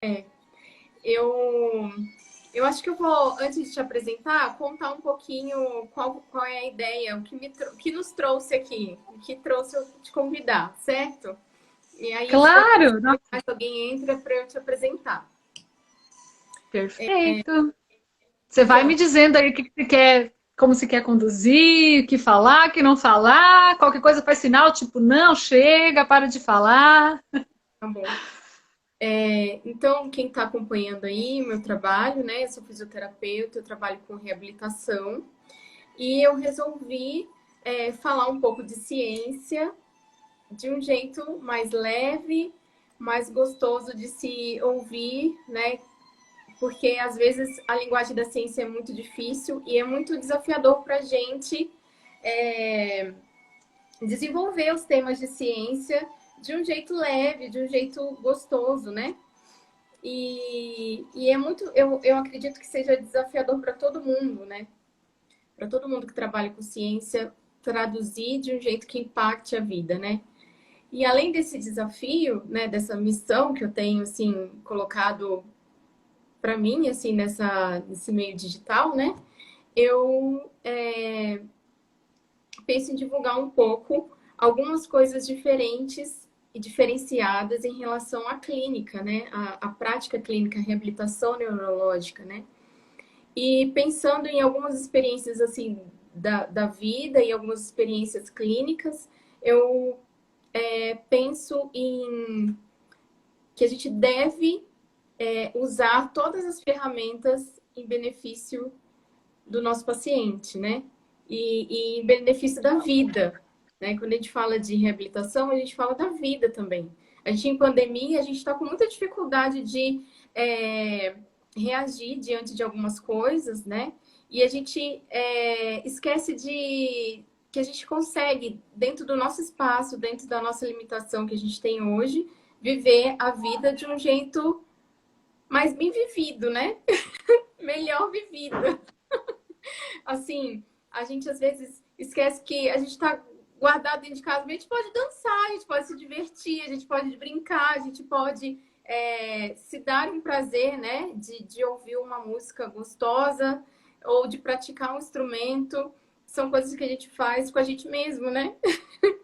É, eu, eu acho que eu vou, antes de te apresentar, contar um pouquinho qual é a ideia, o que nos trouxe aqui, o que trouxe eu te convidar, certo? E aí, se for Claro, mais alguém entra para eu te apresentar. perfeito. Você vai me Então, dizendo aí o que você quer, como você quer conduzir, o que não falar, qualquer coisa faz sinal, tipo, não, chega, para de falar. tá bom. Então, quem está acompanhando aí meu trabalho, né? Eu sou fisioterapeuta, eu trabalho com reabilitação e eu resolvi falar um pouco de ciência de um jeito mais leve, mais gostoso de se ouvir, né? Porque às vezes a linguagem da ciência é muito difícil e é muito desafiador para a gente é, desenvolver os temas de ciência de um jeito leve, de um jeito gostoso, né? E é muito, eu acredito que seja desafiador para todo mundo, né? Para todo mundo que trabalha com ciência, traduzir de um jeito que impacte a vida, né? E além desse desafio, né, dessa missão que eu tenho, assim, colocado para mim, assim, nesse meio digital, né? Eu penso em divulgar um pouco algumas coisas diferentes e diferenciadas em relação à clínica, né? A prática clínica, a reabilitação neurológica, né? E pensando em algumas experiências, assim, da vida e algumas experiências clínicas, eu penso em que a gente deve usar todas as ferramentas em benefício do nosso paciente, né? E em benefício da vida, né? Quando a gente fala de reabilitação, a gente fala da vida também. A gente, em pandemia, a gente está com muita dificuldade de reagir diante de algumas coisas, né? E a gente esquece de que a gente consegue, dentro do nosso espaço, dentro da nossa limitação que a gente tem hoje, viver a vida de um jeito mais bem vivido, né? Melhor vivido. Assim, a gente às vezes esquece que a gente está guardado dentro de casa, mas a gente pode dançar, a gente pode se divertir, a gente pode brincar, a gente pode se dar um prazer, né? De ouvir uma música gostosa ou de praticar um instrumento. São coisas que a gente faz com a gente mesmo, né?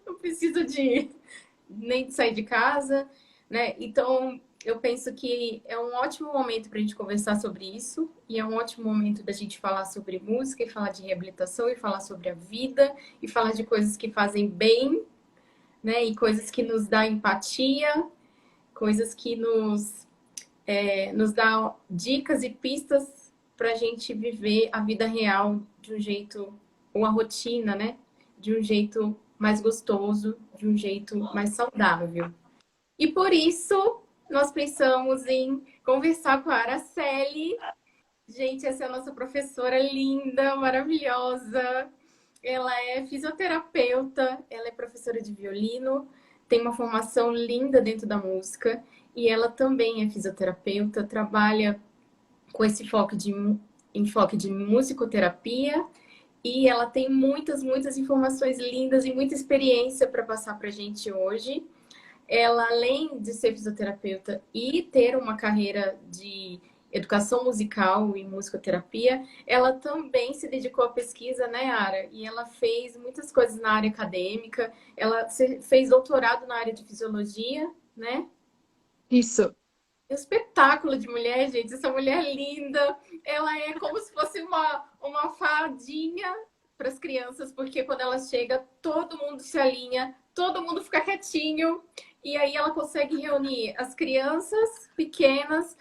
Não precisa de nem de sair de casa, né? Então, eu penso que é um ótimo momento para a gente conversar sobre isso, e é um ótimo momento da gente falar sobre música, e falar de reabilitação, e falar sobre a vida, e falar de coisas que fazem bem, né? E coisas que nos dá empatia, coisas que nos dá dicas e pistas para a gente viver a vida real de um jeito, ou a rotina, né? De um jeito mais gostoso, de um jeito mais saudável. E por isso, nós pensamos em conversar com a Araceli. Gente, essa é a nossa professora linda, maravilhosa. Ela é fisioterapeuta, ela é professora de violino, tem uma formação linda dentro da música e ela também é fisioterapeuta, trabalha com esse enfoque de musicoterapia e ela tem muitas informações lindas e muita experiência para passar para a gente hoje. Ela, além de ser fisioterapeuta e ter uma carreira de educação musical e musicoterapia, ela também se dedicou à pesquisa, né, Ara? E ela fez muitas coisas na área acadêmica. Ela fez doutorado na área de fisiologia, né? Isso. Um espetáculo de mulher, gente. Essa mulher é linda. Ela é como se fosse uma fadinha para as crianças, porque quando ela chega, todo mundo se alinha, todo mundo fica quietinho. E aí ela consegue reunir as crianças pequenas,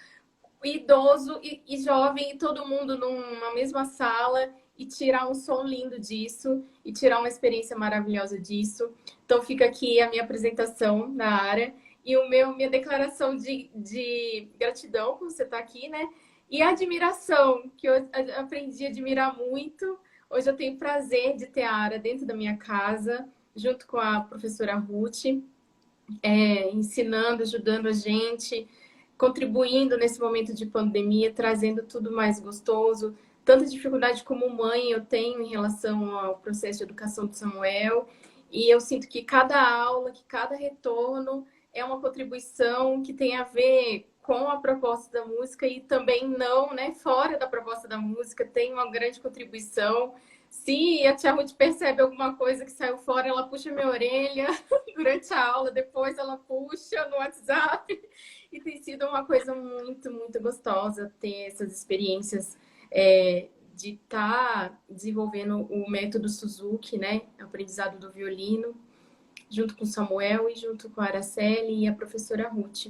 o idoso e jovem, e todo mundo numa mesma sala e tirar um som lindo disso e tirar uma experiência maravilhosa disso. Então fica aqui a minha apresentação da área e minha declaração de gratidão por você estar aqui, né? E admiração, que eu aprendi a admirar muito. Hoje eu tenho o prazer de ter a Ara dentro da minha casa, junto com a professora Ruth, ensinando, ajudando a gente, contribuindo nesse momento de pandemia, trazendo tudo mais gostoso. Tanta dificuldade como mãe eu tenho em relação ao processo de educação de Samuel. E eu sinto que cada aula, que cada retorno é uma contribuição que tem a ver com a proposta da música e também não, né, fora da proposta da música, tem uma grande contribuição. Se a tia Ruth percebe alguma coisa que saiu fora, ela puxa minha orelha durante a aula, depois ela puxa no WhatsApp. E tem sido uma coisa muito, muito gostosa ter essas experiências de estar desenvolvendo o método Suzuki, né? Aprendizado do violino, junto com o Samuel e junto com a Araceli e a professora Ruth.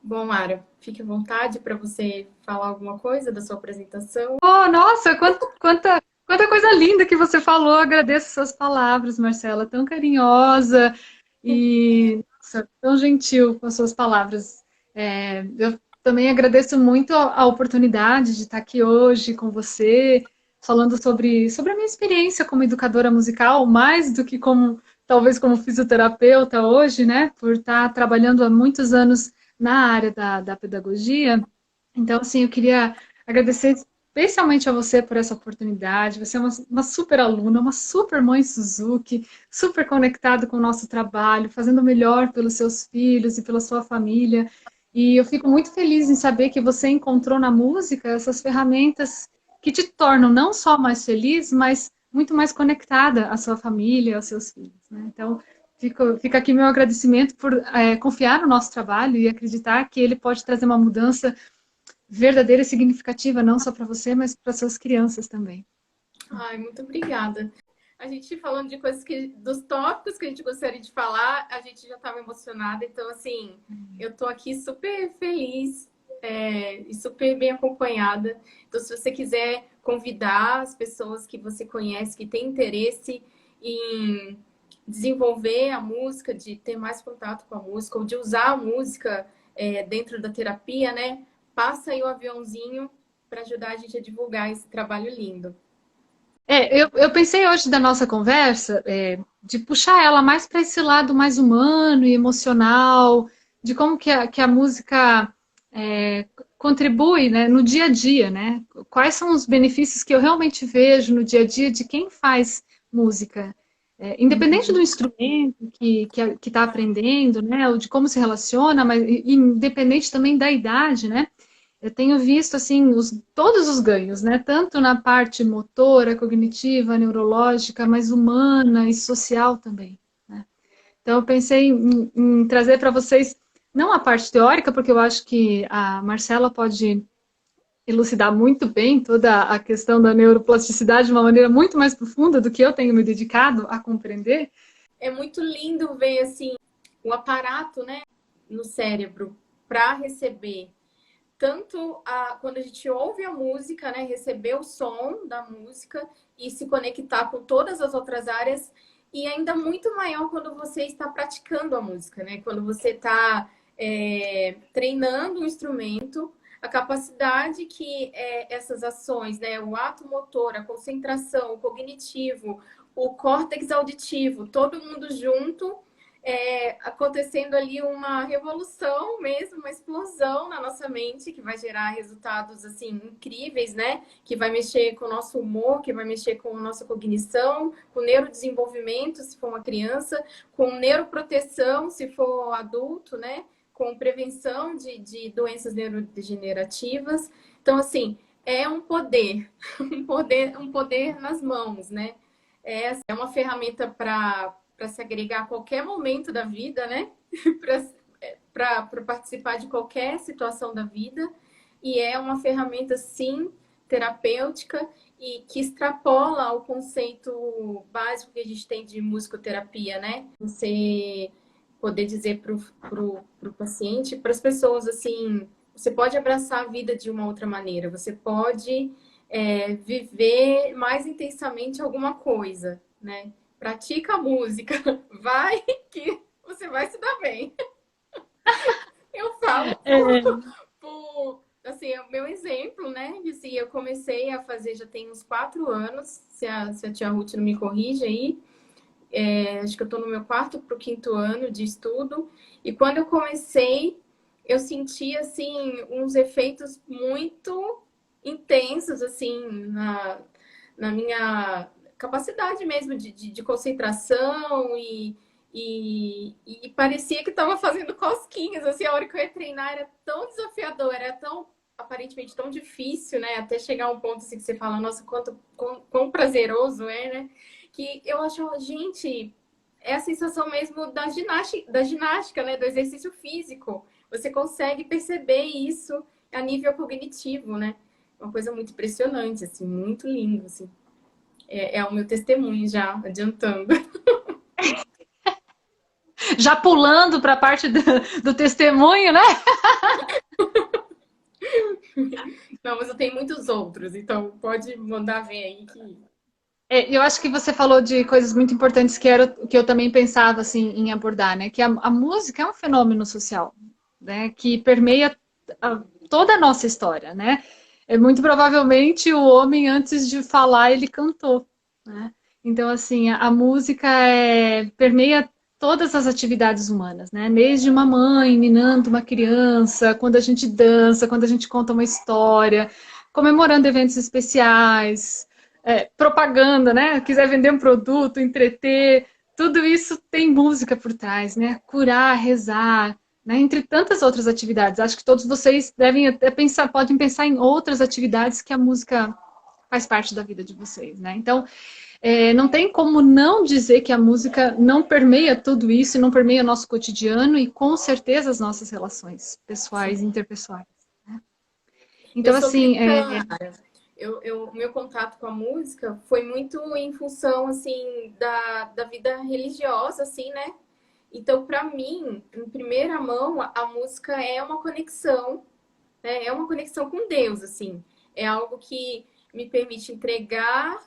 Bom, Ara, fique à vontade para você falar alguma coisa da sua apresentação. Oh, nossa, quanta coisa linda que você falou. Agradeço suas palavras, Marcela, tão carinhosa e nossa, tão gentil com as suas palavras. Eu também agradeço muito a oportunidade de estar aqui hoje com você, falando sobre a minha experiência como educadora musical, mais do que talvez como fisioterapeuta hoje, né? Por estar trabalhando há muitos anos na área da pedagogia. Então, assim, eu queria agradecer especialmente a você por essa oportunidade. Você é uma super aluna, uma super mãe Suzuki, super conectada com o nosso trabalho, fazendo o melhor pelos seus filhos e pela sua família. E eu fico muito feliz em saber que você encontrou na música essas ferramentas que te tornam não só mais feliz, mas muito mais conectada à sua família, aos seus filhos, né? Então, fica aqui meu agradecimento por confiar no nosso trabalho e acreditar que ele pode trazer uma mudança verdadeira e significativa, não só para você, mas para suas crianças também. Ai, muito obrigada. A gente falando de coisas dos tópicos que a gente gostaria de falar, a gente já estava emocionada. Então, assim, eu estou aqui super feliz e super bem acompanhada. Então, se você quiser convidar as pessoas que você conhece, que têm interesse em desenvolver a música, de ter mais contato com a música, ou de usar a música dentro da terapia, né? Passa aí o aviãozinho para ajudar a gente a divulgar esse trabalho lindo. Eu pensei hoje da nossa conversa de puxar ela mais para esse lado mais humano e emocional, de como que a música contribui, né, no dia a dia, né? Quais são os benefícios que eu realmente vejo no dia a dia de quem faz música. Independente do instrumento que está aprendendo, né, ou de como se relaciona, mas independente também da idade, né? Eu tenho visto assim todos os ganhos, né? Tanto na parte motora, cognitiva, neurológica, mas humana e social também, né? Então eu pensei em trazer para vocês não a parte teórica, porque eu acho que a Marcela pode elucidar muito bem toda a questão da neuroplasticidade de uma maneira muito mais profunda do que eu tenho me dedicado a compreender. É muito lindo ver assim o aparato, né, no cérebro para receber tanto quando a gente ouve a música, né, receber o som da música e se conectar com todas as outras áreas, e ainda muito maior quando você está praticando a música, né? Quando você está treinando um instrumento, a capacidade que essas ações, né, o ato motor, a concentração, o cognitivo, o córtex auditivo, todo mundo junto acontecendo ali uma revolução mesmo, uma explosão na nossa mente, que vai gerar resultados assim incríveis, né? Que vai mexer com o nosso humor, que vai mexer com a nossa cognição, com o neurodesenvolvimento, se for uma criança, com neuroproteção, se for adulto, né? Com prevenção de doenças neurodegenerativas. Então, assim, é um poder, um poder nas mãos, né? É uma ferramenta para se agregar a qualquer momento da vida, né? Para participar de qualquer situação da vida. E é uma ferramenta, sim, terapêutica e que extrapola o conceito básico que a gente tem de musicoterapia, né? Você poder dizer para o paciente, para as pessoas, assim, você pode abraçar a vida de uma outra maneira, você pode viver mais intensamente alguma coisa, né? Pratica a música, vai que você vai se dar bem. Eu falo assim, é o meu exemplo, né? Assim, eu comecei a fazer já tem uns 4 anos, se a tia Ruth não me corrige aí, acho que eu estou no meu 4º para o 5º ano de estudo, e quando eu comecei, eu senti, assim, uns efeitos muito intensos, assim, na minha capacidade mesmo de concentração e E parecia que estava fazendo cosquinhas, assim, a hora que eu ia treinar era tão desafiador, era tão, aparentemente, tão difícil, né? Até chegar a um ponto assim que você fala, nossa, quão prazeroso é, né? Que eu acho, gente, é a sensação mesmo da ginástica, né? Do exercício físico. Você consegue perceber isso a nível cognitivo, né? Uma coisa muito impressionante, assim, muito lindo, assim. É o meu testemunho já, adiantando. Já pulando para a parte do testemunho, né? Não, mas eu tenho muitos outros, então pode mandar ver aí que. Eu acho que você falou de coisas muito importantes que era o que eu também pensava assim em abordar, né? Que a música é um fenômeno social, né? Que permeia a- toda a nossa história, né? É muito provavelmente o homem antes de falar ele cantou, né? Então assim a música permeia todas as atividades humanas, né? Desde uma mãe ninando uma criança, quando a gente dança, quando a gente conta uma história, comemorando eventos especiais, propaganda, né? Quiser vender um produto, entreter, tudo isso tem música por trás, né? Curar, rezar, né? Entre tantas outras atividades. Acho que todos vocês devem até pensar, podem pensar em outras atividades que a música faz parte da vida de vocês, né? Então, não tem como não dizer que a música não permeia tudo isso, não permeia nosso cotidiano e com certeza as nossas relações pessoais e Sim. interpessoais. Né? Eu Então, sou assim, cristã. Meu contato com a música foi muito em função, assim, da vida religiosa, assim, né? Então, para mim, em primeira mão, a música é uma conexão, né? É uma conexão com Deus, assim. É algo que me permite entregar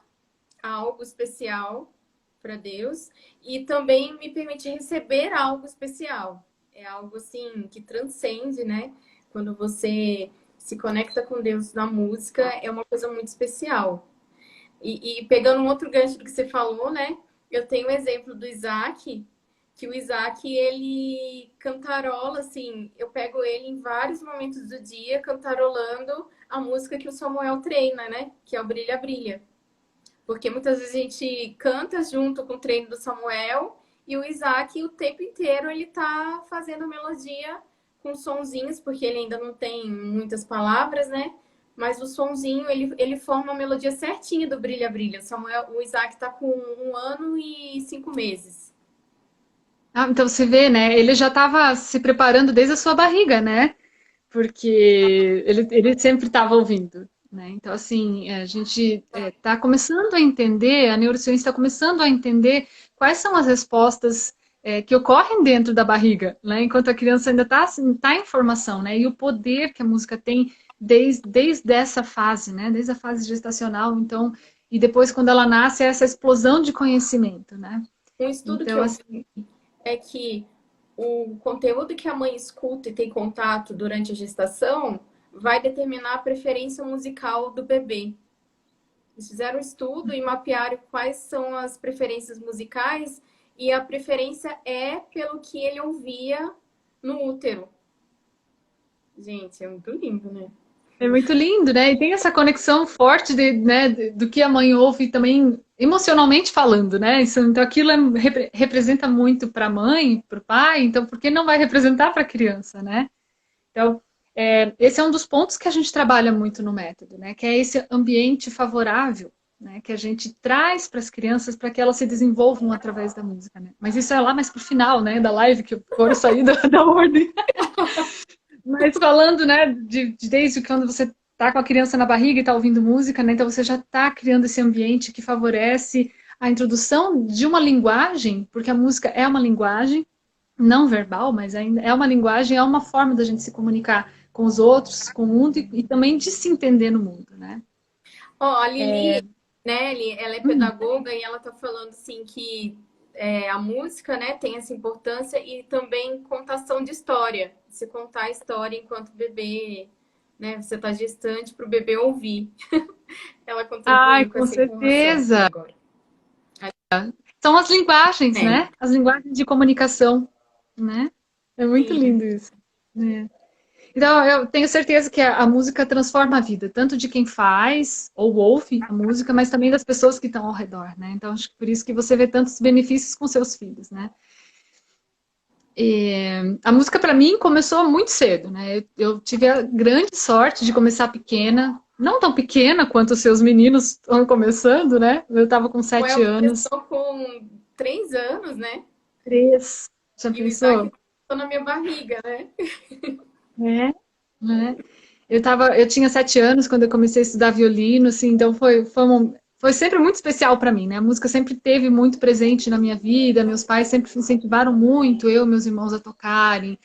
algo especial para Deus e também me permite receber algo especial. É algo assim que transcende, né? Quando você se conecta com Deus na música, é uma coisa muito especial. E pegando um outro gancho do que você falou, né? Eu tenho o exemplo do Isaac, que o Isaac, ele cantarola, assim, eu pego ele em vários momentos do dia cantarolando a música que o Samuel treina, né? Que é o Brilha Brilha. Porque muitas vezes a gente canta junto com o treino do Samuel e o Isaac o tempo inteiro ele tá fazendo melodia com sonzinhos, porque ele ainda não tem muitas palavras, né? Mas o sonzinho, ele forma a melodia certinha do Brilha Brilha. O Isaac tá com 1 ano e 5 meses. então você vê, né? Ele já estava se preparando desde a sua barriga, né? Porque ele sempre estava ouvindo, né? Então, assim, a gente está começando a entender, a neurociência está começando a entender quais são as respostas que ocorrem dentro da barriga, né? Enquanto a criança ainda está assim, tá em formação, né? E o poder que a música tem desde essa fase, né? Desde a fase gestacional, então, e depois quando ela nasce, é essa explosão de conhecimento, né? Um estudo que Então, eu vi assim, é que o conteúdo que a mãe escuta e tem contato durante a gestação vai determinar a preferência musical do bebê. Eles fizeram um estudo e mapearam quais são as preferências musicais e a preferência é pelo que ele ouvia no útero. Gente, é muito lindo, né? é muito lindo, né? E tem essa conexão forte né, do que a mãe ouve também emocionalmente falando, né? Então aquilo representa muito para a mãe, para o pai, então por que não vai representar para a criança, né? Então, esse é um dos pontos que a gente trabalha muito no método, né? Que é esse ambiente favorável, né? Que a gente traz para as crianças para que elas se desenvolvam através da música, né? Mas isso é lá mais pro final, né? Da live, que eu agora saí da ordem. Mas falando, né, desde quando você está com a criança na barriga e está ouvindo música, né, então você já está criando esse ambiente que favorece a introdução de uma linguagem, porque a música é uma linguagem não verbal, mas ainda é uma linguagem, é uma forma da gente se comunicar com os outros, com o mundo e também de se entender no mundo, né? Ó, a Lili, né, ela é pedagoga e ela tá falando assim que a música, né, tem essa importância e também contação de história. Você contar a história enquanto bebê, né, você tá gestante para o bebê ouvir. Ela Ai, contribuiu com com essa informação aqui certeza. agora. São as linguagens, É, né? As linguagens de comunicação, né? É muito sim. lindo isso. Né? Então, eu tenho certeza que a música transforma a vida, tanto de quem faz ou ouve a música, mas também das pessoas que estão ao redor, né? Então, acho que por isso que você vê tantos benefícios com seus filhos, né? A música para mim começou muito cedo, né? Eu tive a grande sorte de começar pequena, não tão pequena quanto os seus meninos estão começando, né? Eu estava com O 7 Elvis anos, começou com 3 anos, né? 3. Já E o Isaac pensou? começou na minha barriga, né? É, né? Eu tinha 7 anos quando eu comecei a estudar violino, assim, então foi sempre muito especial para mim, né? A música sempre teve muito presente na minha vida, meus pais sempre incentivaram muito eu e meus irmãos a tocarem.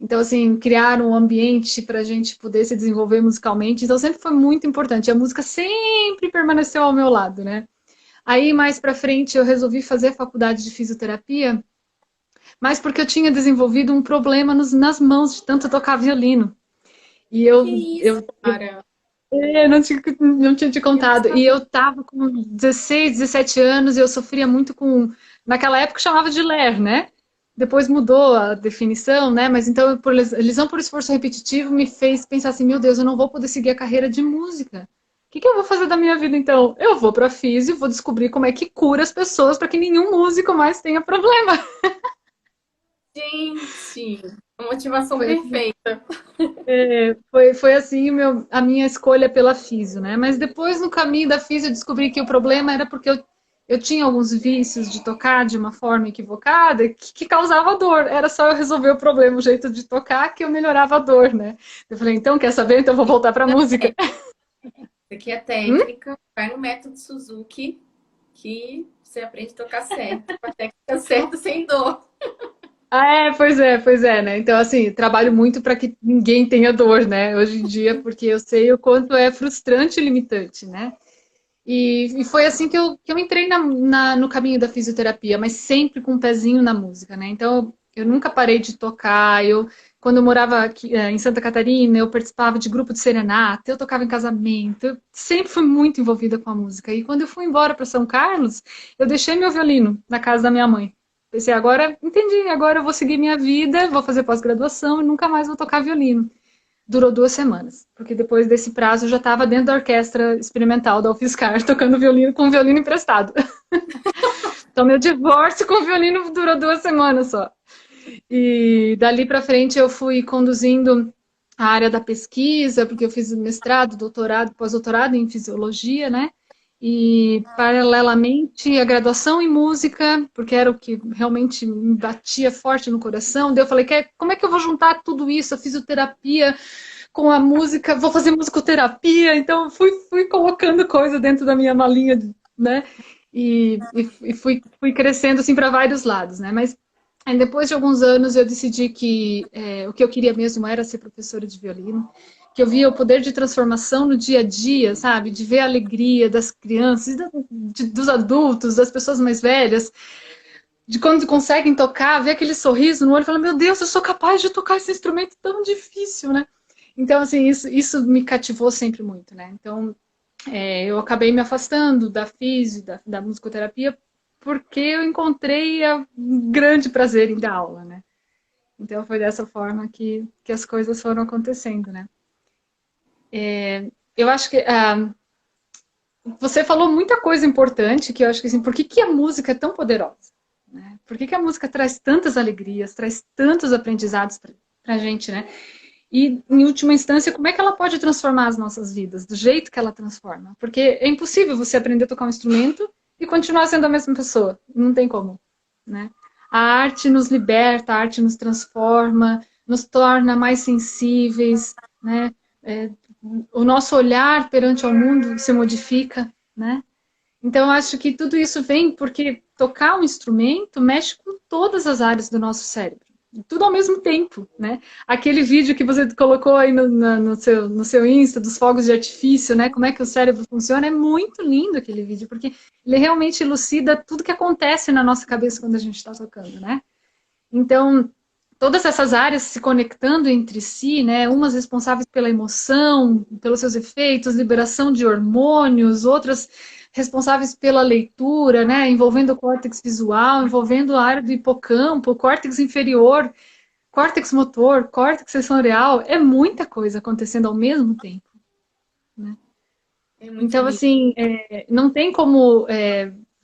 Então, assim, criar um ambiente para a gente poder se desenvolver musicalmente, então sempre foi muito importante. A música sempre permaneceu ao meu lado, né? Aí, mais para frente, eu resolvi fazer a faculdade de fisioterapia, mas porque eu tinha desenvolvido um problema nas mãos de tanto tocar violino. E Que eu, isso, eu, cara? eu não tinha te Eu não contado. E sabia. eu tava com 16, 17 anos e eu sofria muito com. Naquela época chamava de LER, né? Depois mudou a definição, né? Mas então, lesão por esforço repetitivo me fez pensar assim: meu Deus, eu não vou poder seguir a carreira de música. O que eu vou fazer da minha vida então? Eu vou para físio, vou descobrir como é que cura as pessoas para que nenhum músico mais tenha problema. Gente, a motivação Foi assim, perfeita. foi assim a minha escolha pela físio, né? Mas depois, no caminho da físio, eu descobri que o problema era porque eu tinha alguns vícios de tocar de uma forma equivocada que causava dor. Era só eu resolver o problema, o jeito de tocar, que eu melhorava a dor, né? Eu falei, então, quer saber? Então eu vou voltar para música. Isso aqui é Hum? técnica, vai no método Suzuki, que você aprende a tocar certo, com a técnica certa, sem dor. Ah, pois é, né? Então, assim, trabalho muito para que ninguém tenha dor, né? Hoje em dia, porque eu sei o quanto é frustrante e limitante, né? E foi assim que eu entrei no caminho da fisioterapia, mas sempre com um pezinho na música, né? Então, eu nunca parei de tocar. Quando eu morava aqui, em Santa Catarina, eu participava de grupo de serenata, eu tocava em casamento, eu sempre fui muito envolvida com a música. E quando eu fui embora para São Carlos, eu deixei meu violino na casa da minha mãe. Pensei, agora entendi, agora eu vou seguir minha vida, vou fazer pós-graduação e nunca mais vou tocar violino. Durou 2 semanas, porque depois desse prazo eu já estava dentro da orquestra experimental da UFSCar, tocando violino com violino emprestado. Então, meu divórcio com o violino durou 2 semanas só. E dali para frente eu fui conduzindo a área da pesquisa, porque eu fiz mestrado, doutorado, pós-doutorado em fisiologia, né? E paralelamente a graduação em música, porque era o que realmente me batia forte no coração. Daí eu falei, como é que eu vou juntar tudo isso, a fisioterapia com a música? Vou fazer musicoterapia. Então fui colocando coisa dentro da minha malinha, né? E fui crescendo assim para vários lados, né? Mas aí, depois de alguns anos, eu decidi que o que eu queria mesmo era ser professora de violino, que eu via o poder de transformação no dia a dia, sabe? De ver a alegria das crianças, dos adultos, das pessoas mais velhas, de quando conseguem tocar, ver aquele sorriso no olho e falar, meu Deus, eu sou capaz de tocar esse instrumento tão difícil, né? Então, assim, isso me cativou sempre muito, né? Então, eu acabei me afastando da física, da musicoterapia, porque eu encontrei um grande prazer em dar aula, né? Então foi dessa forma que as coisas foram acontecendo, né? Eu acho que você falou muita coisa importante que eu acho que assim, por que a música é tão poderosa? Né? Por que a música traz tantas alegrias, traz tantos aprendizados para a gente, né? E, em última instância, como é que ela pode transformar as nossas vidas, do jeito que ela transforma? Porque é impossível você aprender a tocar um instrumento e continuar sendo a mesma pessoa. Não tem como, né? A arte nos liberta, a arte nos transforma, nos torna mais sensíveis, né? É, o nosso olhar perante o mundo se modifica, né? Então, eu acho que tudo isso vem porque tocar um instrumento mexe com todas as áreas do nosso cérebro. Tudo ao mesmo tempo, né? Aquele vídeo que você colocou aí no seu Insta, dos fogos de artifício, né? Como é que o cérebro funciona, é muito lindo aquele vídeo, porque ele realmente elucida tudo que acontece na nossa cabeça quando a gente está tocando, né? Então, todas essas áreas se conectando entre si, né? Umas responsáveis pela emoção, pelos seus efeitos, liberação de hormônios, outras responsáveis pela leitura, né? Envolvendo o córtex visual, envolvendo a área do hipocampo, o córtex inferior, córtex motor, córtex sensorial. É muita coisa acontecendo ao mesmo tempo, né? É muito Então, lindo. assim, não tem como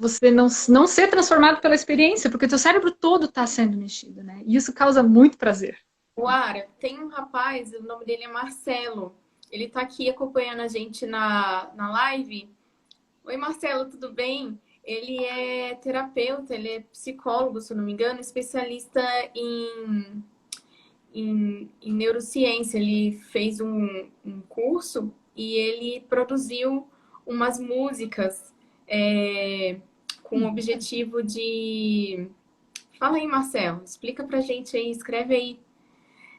você não ser transformado pela experiência, porque o teu cérebro todo está sendo mexido, né? E isso causa muito prazer. Ara, tem um rapaz, o nome dele é Marcelo. Ele tá aqui acompanhando a gente na live. Oi, Marcelo, tudo bem? Ele é terapeuta, ele é psicólogo, se eu não me engano, especialista em neurociência. Ele fez um curso e ele produziu umas músicas com o objetivo de... Fala aí, Marcelo, explica pra gente aí, escreve aí.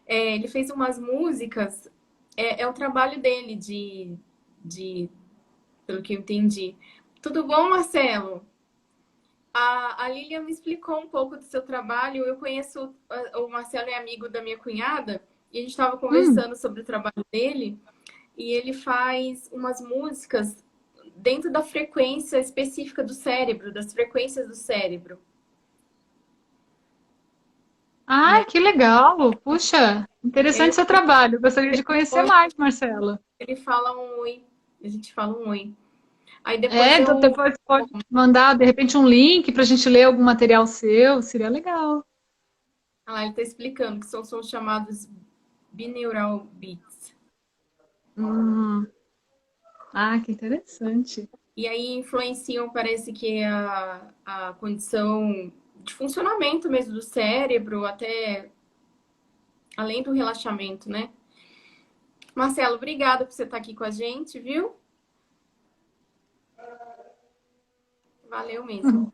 Ele fez umas músicas, é o trabalho dele pelo que eu entendi. Tudo bom, Marcelo? A Lilian me explicou um pouco do seu trabalho. Eu conheço, o Marcelo é amigo da minha cunhada, e a gente estava conversando sobre o trabalho dele, e ele faz umas músicas dentro da frequência específica do cérebro, das frequências do cérebro. E Ah, aí, que legal! Puxa, interessante seu trabalho. Gostaria de conhecer mais, Marcela. ele fala um oi, a gente fala um oi. Aí depois Então eu... depois pode mandar, de repente, um link para a gente ler algum material seu, seria legal. Ah, ele está explicando que são sons chamados binaural beats. Hum, que interessante. E aí influenciam, parece que a condição de funcionamento mesmo do cérebro, até além do relaxamento, né? Marcelo, obrigada por você estar aqui com a gente, viu? Valeu mesmo.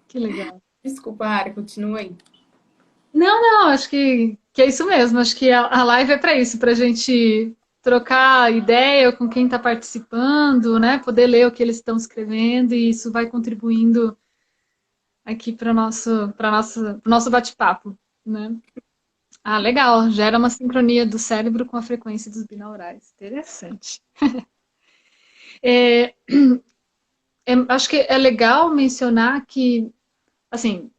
Que legal. Desculpa, Ara, continua aí. Não, acho que é isso mesmo. Acho que a live é para isso, para a gente trocar ideia com quem está participando, né? Poder ler o que eles estão escrevendo e isso vai contribuindo aqui para o nosso bate-papo, né? Legal. Gera uma sincronia do cérebro com a frequência dos binaurais. Interessante. Acho que é legal mencionar que, assim,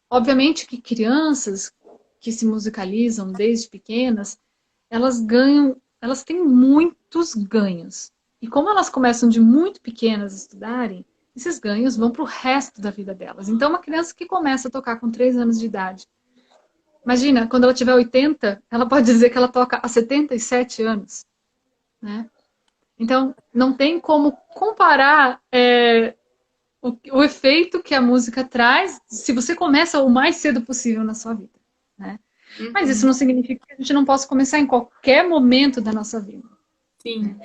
obviamente que crianças que se musicalizam desde pequenas, elas têm muitos ganhos. E como elas começam de muito pequenas a estudarem, esses ganhos vão para o resto da vida delas. Então, uma criança que começa a tocar com 3 anos de idade, imagina, quando ela tiver 80, ela pode dizer que ela toca há 77 anos, né? Então, não tem como comparar o efeito que a música traz se você começa o mais cedo possível na sua vida, né? Mas isso não significa que a gente não possa começar em qualquer momento da nossa vida. Sim.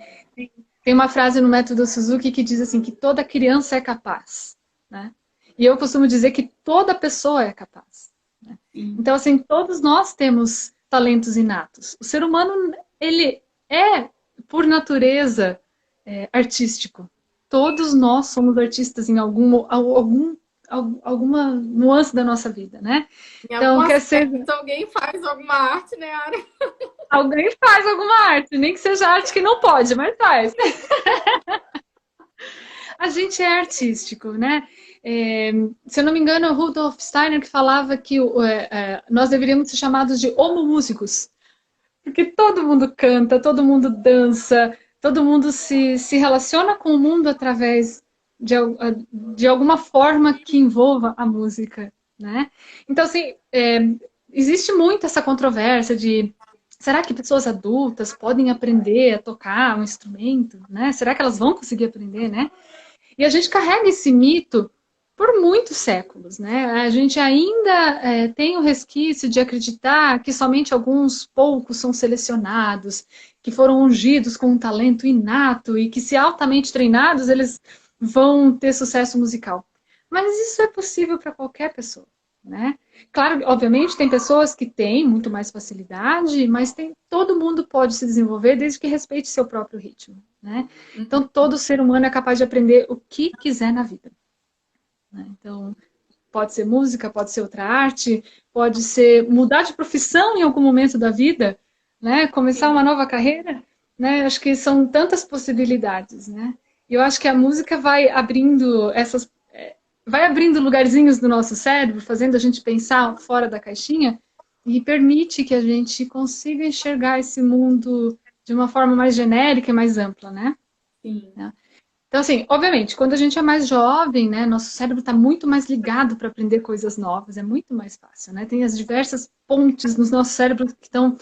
Tem uma frase no método Suzuki que diz assim, que toda criança é capaz, né? E eu costumo dizer que toda pessoa é capaz, né? Então, assim, todos nós temos talentos inatos. O ser humano, ele é, por natureza, artístico. Todos nós somos artistas em alguma nuance da nossa vida, né? Em Então, algum quer ser... aspecto, alguém faz alguma arte, né, Ara? Alguém faz alguma arte, nem que seja arte que não pode, mas faz. A gente é artístico, né? Se eu não me engano, é o Rudolf Steiner que falava que nós deveríamos ser chamados de homomúsicos, porque todo mundo canta, todo mundo dança, todo mundo se relaciona com o mundo através de alguma forma que envolva a música, né? Então, assim, existe muito essa controvérsia de será que pessoas adultas podem aprender a tocar um instrumento, né? Será que elas vão conseguir aprender, né? E a gente carrega esse mito por muitos séculos, né? A gente ainda tem o resquício de acreditar que somente alguns poucos são selecionados, que foram ungidos com um talento inato e que, se altamente treinados, eles vão ter sucesso musical. Mas isso é possível para qualquer pessoa, né? Claro, obviamente, tem pessoas que têm muito mais facilidade, mas todo mundo pode se desenvolver desde que respeite seu próprio ritmo, né? Então, todo ser humano é capaz de aprender o que quiser na vida, né? Então, pode ser música, pode ser outra arte, pode ser mudar de profissão em algum momento da vida, né? Começar uma nova carreira, né? Acho que são tantas possibilidades, né? E eu acho que a música vai abrindo lugarzinhos no nosso cérebro, fazendo a gente pensar fora da caixinha e permite que a gente consiga enxergar esse mundo de uma forma mais genérica e mais ampla, né? Sim. Então, assim, obviamente, quando a gente é mais jovem, né, nosso cérebro está muito mais ligado para aprender coisas novas, é muito mais fácil, né? Tem as diversas pontes nos nossos cérebros que estão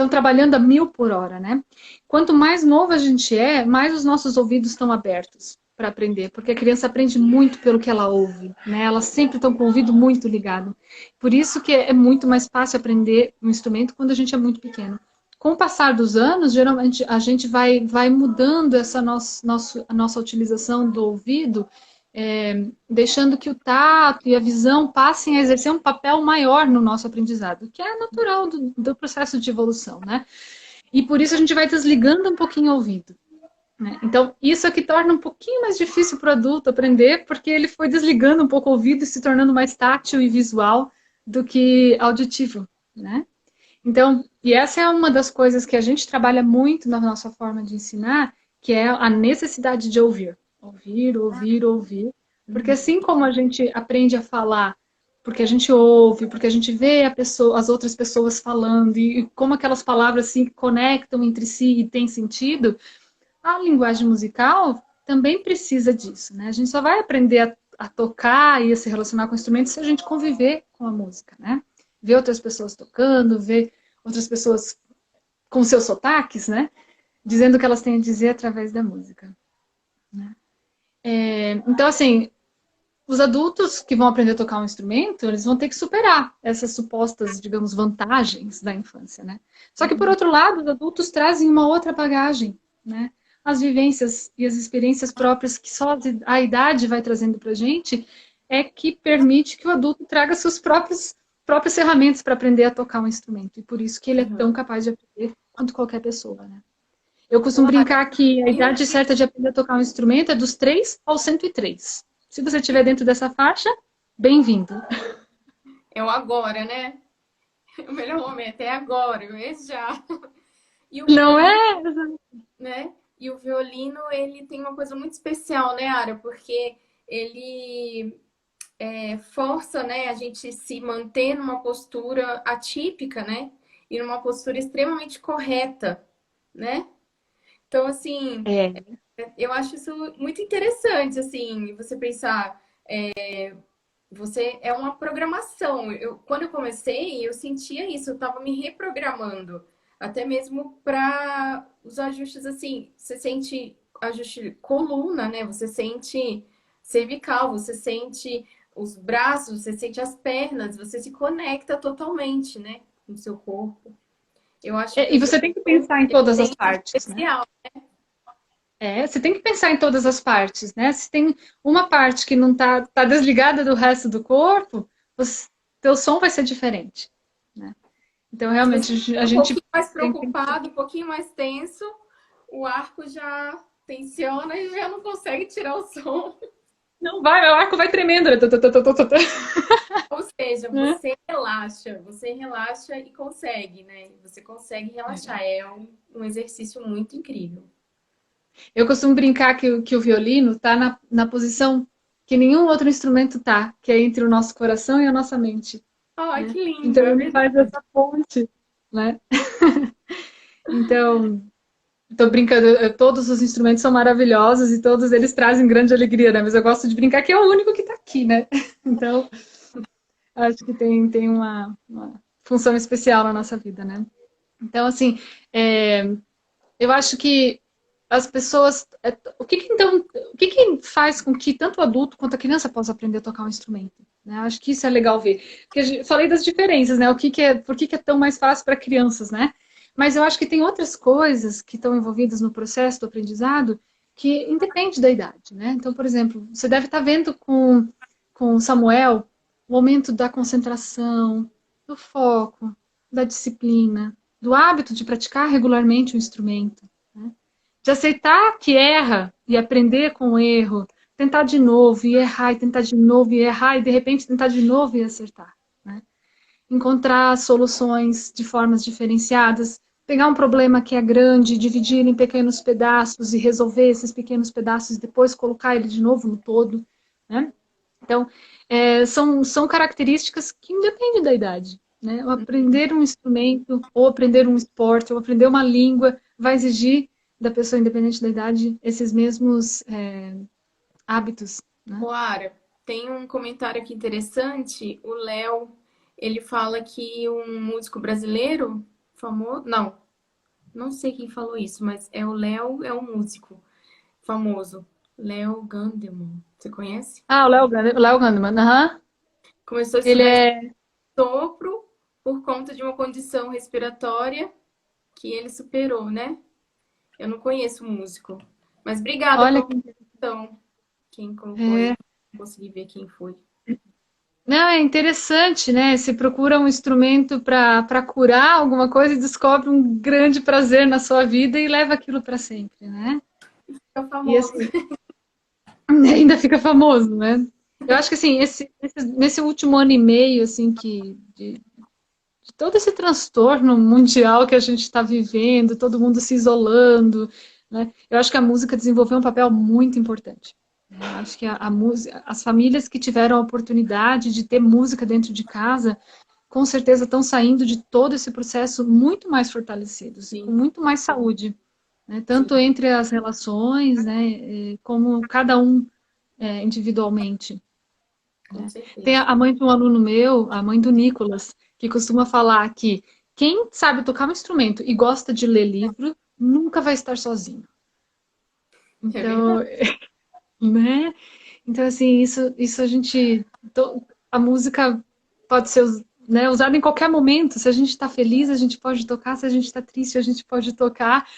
trabalhando a 1000 por hora, né? Quanto mais novo a gente é, mais os nossos ouvidos estão abertos para aprender, porque a criança aprende muito pelo que ela ouve, né? Elas sempre estão com o ouvido muito ligado. Por isso que é muito mais fácil aprender um instrumento quando a gente é muito pequeno. Com o passar dos anos, geralmente a gente vai mudando a nossa utilização do ouvido, deixando que o tato e a visão passem a exercer um papel maior no nosso aprendizado, que é natural do processo de evolução, né? E por isso a gente vai desligando um pouquinho o ouvido, né? Então, isso é que torna um pouquinho mais difícil para o adulto aprender, porque ele foi desligando um pouco o ouvido e se tornando mais tátil e visual do que auditivo, né? Então, e essa é uma das coisas que a gente trabalha muito na nossa forma de ensinar, que é a necessidade de ouvir. Ouvir, ouvir, ouvir. Porque assim como a gente aprende a falar, porque a gente ouve, porque a gente vê as outras pessoas falando, e como aquelas palavras se conectam entre si e têm sentido, a linguagem musical também precisa disso, né? A gente só vai aprender a tocar e a se relacionar com instrumentos se a gente conviver com a música, né? Ver outras pessoas tocando, ver outras pessoas com seus sotaques, né? Dizendo o que elas têm a dizer através da música, né? Então, assim, os adultos que vão aprender a tocar um instrumento, eles vão ter que superar essas supostas, digamos, vantagens da infância, né? Só que, por outro lado, os adultos trazem uma outra bagagem, né? As vivências e as experiências próprias que só a idade vai trazendo pra gente é que permite que o adulto traga suas próprias ferramentas para aprender a tocar um instrumento. E por isso que ele é tão capaz de aprender quanto qualquer pessoa, né? Eu costumo brincar que a idade certa de aprender a tocar um instrumento é dos 3 aos 103. Se você estiver dentro dessa faixa, bem-vindo. É o agora, né? O melhor momento é agora, esse já. E o Não é? né? E o violino, ele tem uma coisa muito especial, né, Ara? Porque ele força, né, a gente se manter numa postura atípica, né? E numa postura extremamente correta, né? Então, assim, eu acho isso muito interessante, assim, você pensar, você é uma programação. Quando eu comecei, eu sentia isso, eu estava me reprogramando, até mesmo para os ajustes, assim, você sente ajuste coluna, né? Você sente cervical, você sente os braços, você sente as pernas, você se conecta totalmente, né, com o seu corpo. Eu acho que E o você tem que pensar em ele todas tem as isso partes, né? especial. Você tem que pensar em todas as partes, né? Se tem uma parte que não tá desligada do resto do corpo, teu som vai ser diferente, né? Então, Se você realmente, a fica um gente pouquinho mais tem que... preocupado, um pouquinho mais tenso, o arco já tensiona e já não consegue tirar o som. Não vai, meu arco vai tremendo, né? Ou seja, você relaxa e consegue, né? Você consegue relaxar. É um exercício muito incrível. Eu costumo brincar que o violino está na posição que nenhum outro instrumento tá, que é entre o nosso coração e a nossa mente, Ai, né? que lindo, Então é ele faz verdade. essa ponte, né? Então, estou brincando, todos os instrumentos são maravilhosos e todos eles trazem grande alegria, né? Mas eu gosto de brincar que é o único que está aqui, né? Então, acho que tem uma função especial na nossa vida, né? Então, assim, eu acho que as pessoas. O que faz com que tanto o adulto quanto a criança possa aprender a tocar um instrumento? Né? Acho que isso é legal ver. Porque falei das diferenças, né? Por que é tão mais fácil para crianças, né? Mas eu acho que tem outras coisas que estão envolvidas no processo do aprendizado que independe da idade, né? Então, por exemplo, você deve estar vendo com Samuel o aumento da concentração, do foco, da disciplina, do hábito de praticar regularmente o instrumento, né? De aceitar que erra e aprender com o erro, tentar de novo e errar, e tentar de novo e errar, e de repente tentar de novo e acertar, né? Encontrar soluções de formas diferenciadas, pegar um problema que é grande, dividir ele em pequenos pedaços e resolver esses pequenos pedaços e depois colocar ele de novo no todo, né? Então, são características que independem da idade, né? Aprender um instrumento, ou aprender um esporte, ou aprender uma língua, vai exigir da pessoa, independente da idade, esses mesmos hábitos, né? Moara, tem um comentário aqui interessante. O Léo, ele fala que um músico brasileiro famoso, não sei quem falou isso, mas é o Léo, é um músico famoso. Léo Gandeman, você conhece? Ah, o Léo Gandeman, aham. Começou a Ele estudar é... sopro por conta de uma condição respiratória que ele superou, né? Eu não conheço o músico, mas obrigada Olha pela que... questão. Quem colocou aí, É... consegui ver quem foi. Não, é interessante, né? Você procura um instrumento para curar alguma coisa e descobre um grande prazer na sua vida e leva aquilo para sempre, né? É E famoso. assim, ainda fica famoso, né? Eu acho que assim, nesse último ano e meio, assim, de todo esse transtorno mundial que a gente está vivendo, todo mundo se isolando, né? Eu acho que a música desenvolveu um papel muito importante. Eu acho que a música, as famílias que tiveram a oportunidade de ter música dentro de casa, com certeza estão saindo de todo esse processo muito mais fortalecidos e com Sim, muito mais saúde, né? sim, Tanto entre as relações, né, como cada um individualmente. com Tem certeza. a mãe de um aluno meu, a mãe do Nicolas, que costuma falar que quem sabe tocar um instrumento e gosta de ler livro nunca vai estar sozinho. É verdade. Então, né? Então, assim, isso a gente. A música pode ser, né, usada em qualquer momento. Se a gente está feliz, a gente pode tocar. Se a gente está triste, a gente pode tocar,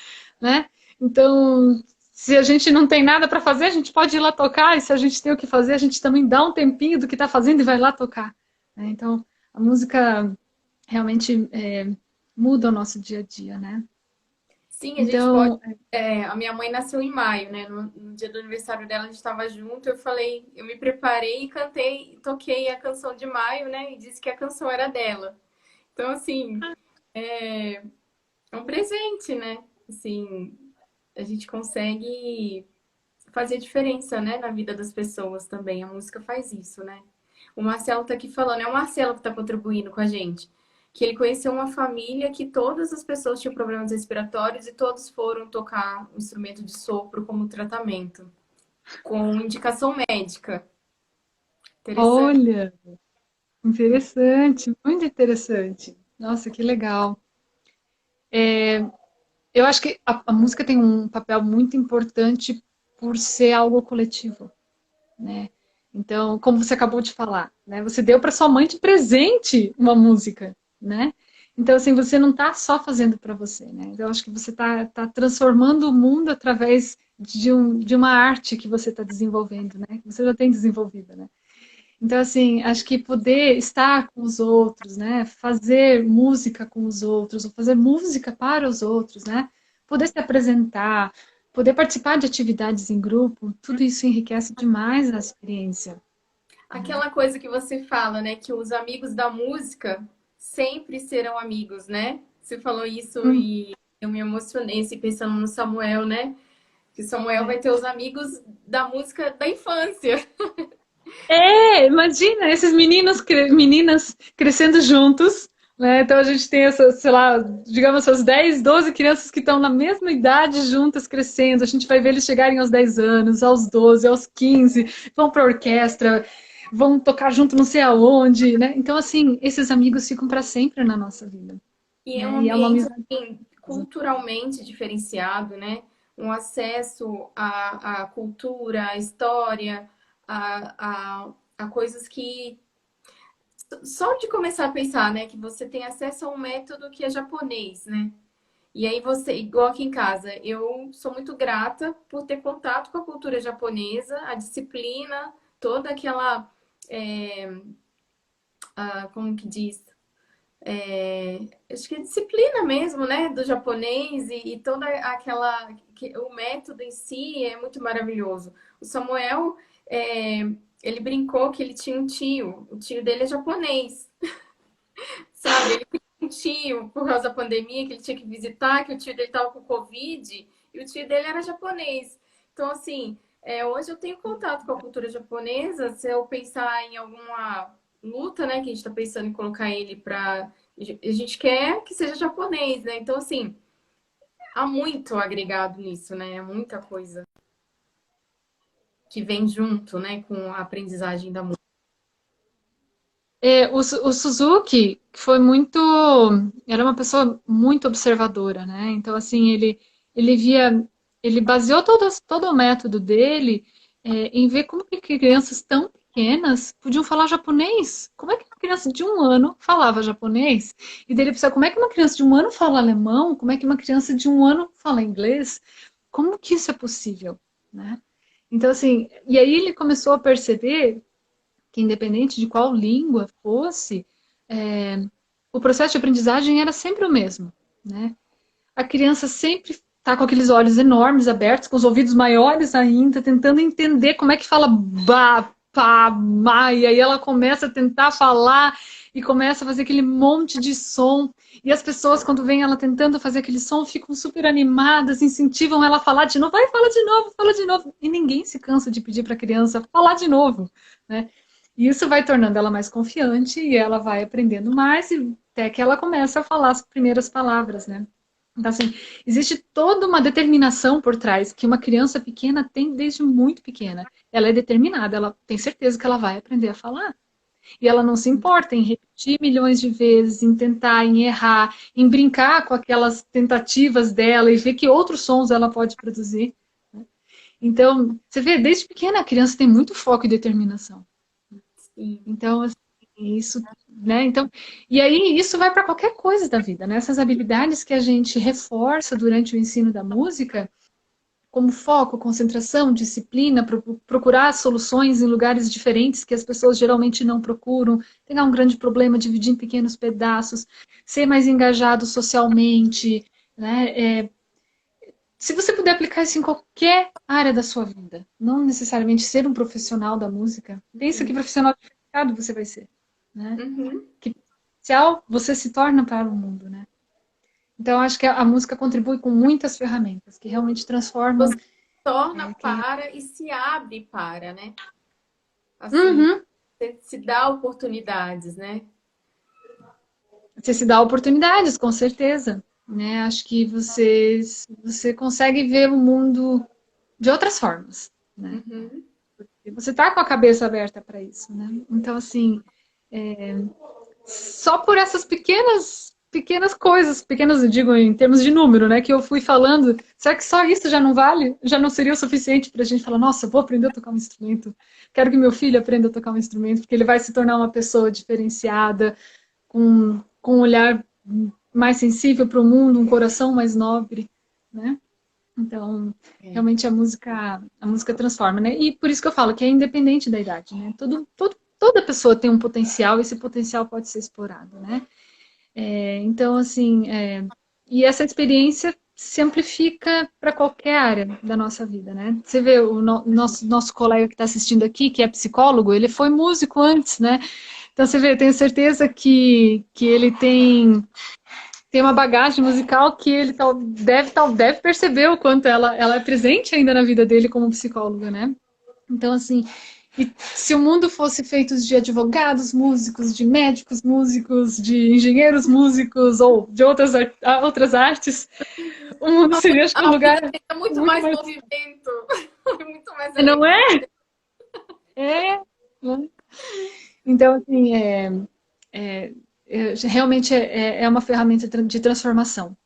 né? Então, se a gente não tem nada para fazer, a gente pode ir lá tocar. E se a gente tem o que fazer, a gente também dá um tempinho do que está fazendo e vai lá tocar, né? Então, a música realmente muda o nosso dia a dia, né? Sim, a gente pode. Então, A minha mãe nasceu em maio, né? No dia do aniversário dela, a gente estava junto. Eu falei, eu me preparei e cantei, toquei a canção de maio, né? E disse que a canção era dela. Então, assim, é um presente, né? Assim, a gente consegue fazer diferença, né, na vida das pessoas também. A música faz isso, né? O Marcelo tá aqui falando, é o Marcelo que tá contribuindo com a gente. Que ele conheceu uma família que todas as pessoas tinham problemas respiratórios e todos foram tocar um instrumento de sopro como tratamento, com indicação médica. Interessante. olha. Interessante, muito interessante. Nossa, que legal. Eu acho que a música tem um papel muito importante por ser algo coletivo, né? Então, como você acabou de falar, né? Você deu para sua mãe de presente uma música, né? Então, assim, você não está só fazendo para você, né? Então, eu acho que você está transformando o mundo através de uma arte que você está desenvolvendo, né? Que você já tem desenvolvida, né? Então, assim, acho que poder estar com os outros, né? Fazer música com os outros, ou fazer música para os outros, né? Poder se apresentar, poder participar de atividades em grupo, tudo isso enriquece demais a experiência. Aquela coisa que você fala, né, que os amigos da música sempre serão amigos, né? Você falou isso Hum, e eu me emocionei, assim, pensando no Samuel, né? Que Samuel vai é. ter os amigos da música da infância. Imagina esses meninos, meninas crescendo juntos, né? Então a gente tem essas, sei lá, digamos, essas 10, 12 crianças que estão na mesma idade juntas crescendo. A gente vai ver eles chegarem aos 10 anos, aos 12, aos 15, vão para orquestra, vão tocar junto não sei aonde, né? Então, assim, esses amigos ficam para sempre na nossa vida, E é um né? E é uma ambiente amizade. assim, culturalmente diferenciado, né? Um acesso à cultura, à história, a coisas que só de começar a pensar, né, que você tem acesso a um método que é japonês, né? E aí você, igual aqui em casa, eu sou muito grata por ter contato com a cultura japonesa, a disciplina, toda aquela, como que diz? Acho que é disciplina mesmo, né, do japonês e toda aquela, o método em si é muito maravilhoso. O Samuel, é, ele brincou que ele tinha um tio, o tio dele é japonês, sabe? Ele tem um tio por causa da pandemia que ele tinha que visitar, que o tio dele estava com Covid e o tio dele era japonês. Então, assim, hoje eu tenho contato com a cultura japonesa. Se eu pensar em alguma luta, né, que a gente está pensando em colocar ele para. A gente quer que seja japonês, né? Então, assim, há muito agregado nisso, né? É muita coisa que vem junto, né, com a aprendizagem da música. O Suzuki foi muito, era uma pessoa muito observadora, né? Então, assim, ele via, ele baseou todo o método dele, em ver como que crianças tão pequenas podiam falar japonês. Como é que uma criança de 1 ano falava japonês? E dele pensar, como é que uma criança de 1 ano fala alemão? Como é que uma criança de 1 ano fala inglês? Como que isso é possível, né? Então, assim, e aí ele começou a perceber que independente de qual língua fosse, é, o processo de aprendizagem era sempre o mesmo, né? A criança sempre está com aqueles olhos enormes abertos, com os ouvidos maiores ainda, tentando entender como é que fala ba, pá, ma, e aí ela começa a tentar falar e começa a fazer aquele monte de som. E as pessoas, quando veem ela tentando fazer aquele som, ficam super animadas, incentivam ela a falar de novo, vai, fala de novo, fala de novo. E ninguém se cansa de pedir para a criança falar de novo, né? E isso vai tornando ela mais confiante e ela vai aprendendo mais e até que ela começa a falar as primeiras palavras, né? Então, assim, existe toda uma determinação por trás que uma criança pequena tem desde muito pequena. Ela é determinada, ela tem certeza que ela vai aprender a falar. E ela não se importa em repetir milhões de vezes, em tentar, em errar, em brincar com aquelas tentativas dela e ver que outros sons ela pode produzir. Então, você vê, desde pequena a criança tem muito foco e determinação. Sim. Então, assim, isso, né? Então, e aí isso vai para qualquer coisa da vida, né? Essas habilidades que a gente reforça durante o ensino da música, como foco, concentração, disciplina, procurar soluções em lugares diferentes que as pessoas geralmente não procuram, pegar um grande problema, dividir em pequenos pedaços, ser mais engajado socialmente, né? Se você puder aplicar isso em qualquer área da sua vida, não necessariamente ser um profissional da música, pensa que profissional de mercado você vai ser, né? Uhum. Que potencial você se torna para o mundo, né? Então, acho que a música contribui com muitas ferramentas que realmente transformam Torna quem... para e se abre para, né? Assim, Uhum. você se dá oportunidades, né? Você se dá oportunidades, com certeza, né? Acho que você consegue ver o mundo de outras formas, né? Uhum. E você tá com a cabeça aberta para isso, né? Então, assim, só por essas pequenas coisas, pequenas, eu digo em termos de número, né, que eu fui falando, será que só isso já não vale? Já não seria o suficiente para a gente falar, nossa, vou aprender a tocar um instrumento, quero que meu filho aprenda a tocar um instrumento, porque ele vai se tornar uma pessoa diferenciada, com um olhar mais sensível para o mundo, um coração mais nobre, né? Então, É. realmente a música transforma, né? E por isso que eu falo que é independente da idade, né? Toda pessoa tem um potencial e esse potencial pode ser explorado, né? Então, assim, e essa experiência se amplifica para qualquer área da nossa vida, né? Você vê o nosso colega que está assistindo aqui, que é psicólogo, ele foi músico antes, né? Então, você vê, eu tenho certeza que ele tem uma bagagem musical que ele deve perceber o quanto ela é presente ainda na vida dele como psicóloga, né? Então, assim, e se o mundo fosse feito de advogados músicos, de médicos músicos, de engenheiros músicos ou de outras artes, o mundo seria, acho que, um A vida lugar tem muito muito mais mais. movimento, muito mais Não alegria. é? É. Né? Então, assim, realmente é uma ferramenta de transformação.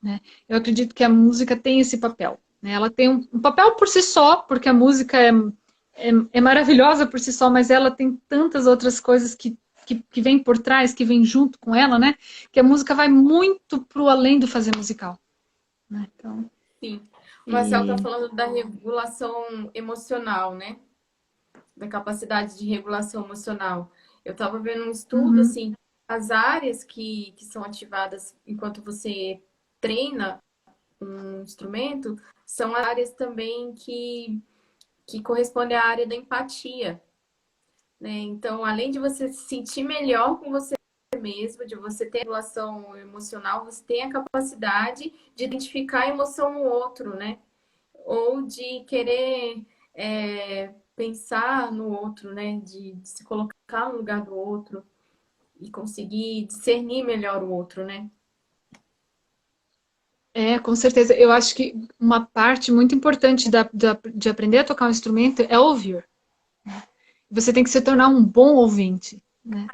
Né? Eu acredito que a música tem esse papel. Né? Ela tem um papel por si só, porque a música é maravilhosa por si só, mas ela tem tantas outras coisas que vêm por trás, que vêm junto com ela, né? Que a música vai muito pro além do fazer musical. Né? Então, Sim. O Marcelo está e... falando da regulação emocional, né? Da capacidade de regulação emocional. Eu estava vendo um estudo, Uhum. assim, as áreas que são ativadas enquanto você treina um instrumento são áreas também que correspondem à área da empatia, né? Então, além de você se sentir melhor com você mesmo, de você ter regulação emocional, você tem a capacidade de identificar a emoção no outro, né? Ou de querer pensar no outro, né? De se colocar no lugar do outro e conseguir discernir melhor o outro, né? Com certeza. Eu acho que uma parte muito importante de aprender a tocar um instrumento é ouvir. Você tem que se tornar um bom ouvinte, né?